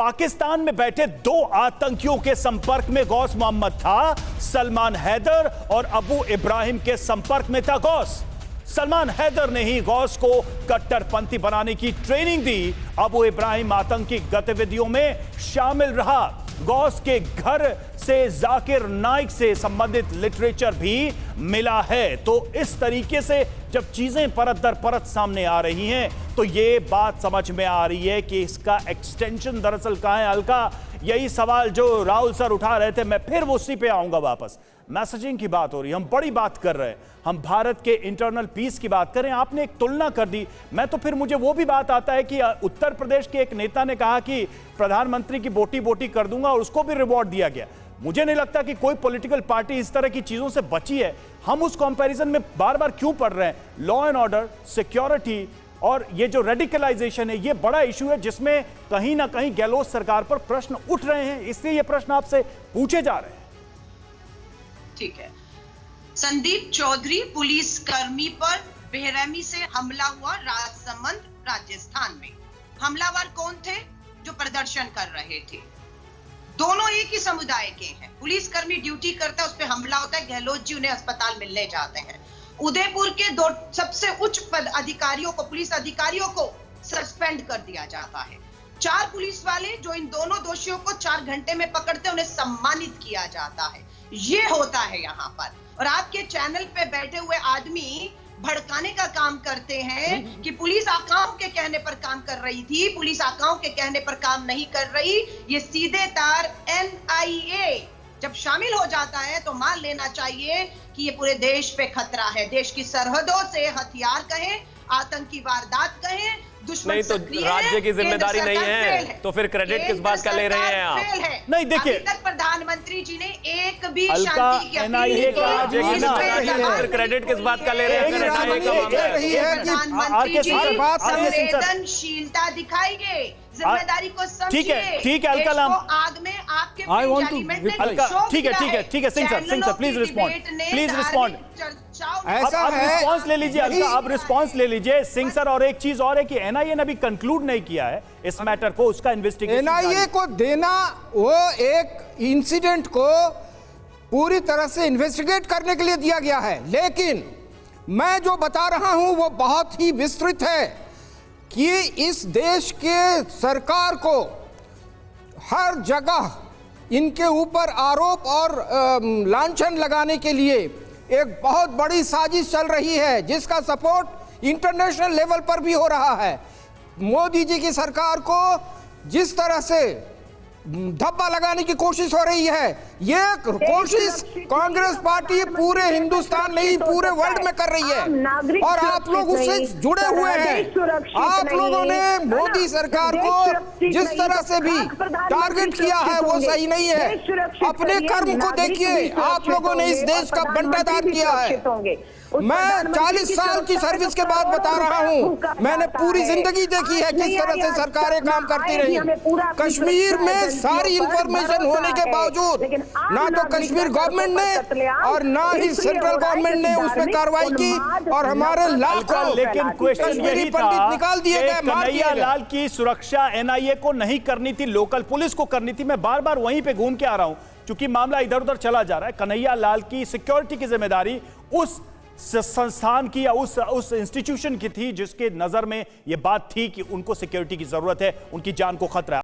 पाकिस्तान में बैठे दो आतंकियों के संपर्क में गौस मोहम्मद था। सलमान हैदर और अबू इब्राहिम के संपर्क में था गौस। सलमान हैदर ने ही गौस को कट्टरपंथी बनाने की ट्रेनिंग दी। अबू इब्राहिम आतंकी गतिविधियों में शामिल रहा। गौस के घर से जाकिर नाइक से संबंधित लिटरेचर भी मिला है। तो इस तरीके से जब चीजें परत दर परत सामने आ रही हैं तो ये बात समझ में आ रही है कि इसका एक्सटेंशन दरअसल कहां है। अलका, यही सवाल जो राहुल सर उठा रहे थे, मैं फिर उसी पे आऊंगा वापस। मैसेजिंग की बात हो रही है, हम बड़ी बात कर रहे हैं, हम भारत के इंटरनल पीस की बात करें। आपने एक तुलना कर दी, मैं तो फिर मुझे वो भी बात आता है कि उत्तर प्रदेश के एक नेता ने कहा कि प्रधानमंत्री की बोटी बोटी कर दूंगा और उसको भी रिवॉर्ड दिया गया। मुझे नहीं लगता कि कोई पॉलिटिकल पार्टी इस तरह की चीजों से बची है। हम उस कंपैरिजन में बार बार क्यों पढ़ रहे हैं? लॉ एंड ऑर्डर, सिक्योरिटी और ये जो रेडिकलाइजेशन है, ये बड़ा इशू है जिसमें कहीं ना कहीं गहलोत सरकार पर प्रश्न उठ रहे हैं, इसलिए ये प्रश्न आपसे पूछे जा रहे हैं। ठीक है, संदीप चौधरी पुलिस कर्मी पर बेरहमी से हमला हुआ राजसमंद राजस्थान में। हमलावर कौन थे? जो प्रदर्शन कर रहे थे। दोनों एक ही समुदाय के हैं। पुलिस कर्मी ड्यूटी करता है, उस पर हमला होता है, गहलोत जी उन्हें अस्पताल मिलने जाते हैं। उदयपुर के दो सबसे उच्च पद अधिकारियों को, पुलिस अधिकारियों को सस्पेंड कर दिया जाता है। 4 पुलिस वाले जो इन दोनों दोषियों को 4 घंटे में पकड़ते, उन्हें सम्मानित किया जाता है। ये होता है यहाँ पर। और आपके चैनल पे बैठे हुए आदमी भड़काने का काम करते हैं कि पुलिस आकाओं के कहने पर काम कर रही थी, पुलिस आकाओं के कहने पर काम नहीं कर रही। ये सीधे तार NIA जब शामिल हो जाता है तो मान लेना चाहिए कि ये पूरे देश पे खतरा है। देश की सरहदों से हथियार कहें, आतंकी वारदात कहें, दुश्मन नहीं तो राज्य की जिम्मेदारी नहीं है, तो फिर क्रेडिट किस बात का ले रहे हैं आप? नहीं, देखिए, अभी तक प्रधानमंत्री जी ने एक भी अलका, शांति की अपील NIA का राज्य की जिम्मेदारी है, फिर क्रेडिट किस बात का ले रहे हैं? प्रधानमंत्री जी संवेदनशीलता दिखाइए, जिम्मेदारी को समझिए। ठीक है अलका, आग में आपके ठीक है सिंह सर प्लीज रिस्पॉन्ड। ऐसा आप है, रिस्पॉन्स ले लीजिए अलका, आप रिस्पॉन्स ले लीजिए सिंह सर। और एक चीज और है कि NIA ने अभी कंक्लूड नहीं किया है इस मैटर को, उसका इन्वेस्टिगेशन NIA को देना, वो एक इंसिडेंट को पूरी तरह से इन्वेस्टिगेट करने के लिए दिया गया है। लेकिन मैं जो बता रहा हूं वो बहुत ही विस्तृत है कि इस देश के सरकार को हर जगह इनके ऊपर आरोप और लांछन लगाने के लिए एक बहुत बड़ी साजिश चल रही है, जिसका सपोर्ट इंटरनेशनल लेवल पर भी हो रहा है। मोदी जी की सरकार को जिस तरह से धब्बा लगाने की कोशिश हो रही है, ये कोशिश कांग्रेस पार्टी पूरे हिंदुस्तान नहीं पूरे वर्ल्ड में कर रही है और आप लोग उससे जुड़े हुए हैं। आप लोगों ने मोदी सरकार को जिस तरह से भी टारगेट किया है वो सही नहीं है। अपने कर्म को देखिए, आप लोगों ने इस देश का बंटाधार किया है। मैं 40 साल की सर्विस के बाद बता रहा हूं, मैंने पूरी जिंदगी देखी है किस तरह से सरकारें काम करती रही। कश्मीर में सारी इंफॉर्मेशन होने के बावजूद ना तो कश्मीर गवर्नमेंट ने और ना ही सेंट्रल गवर्नमेंट ने उस पर कार्रवाई की और हमारे लाखों लेकिन क्वेश्चन यही पंडित निकाल दिए गए। कन्हैया लाल की सुरक्षा NIA को नहीं करनी थी, लोकल पुलिस को करनी थी। मैं बार बार वहीं पे घूम के आ रहा हूं क्योंकि मामला इधर उधर चला जा रहा है। कन्हैया लाल की सिक्योरिटी की जिम्मेदारी उस संस्थान की या उस इंस्टीट्यूशन की थी जिसके नजर में यह बात थी कि उनको सिक्योरिटी की जरूरत है, उनकी जान को खतरा है।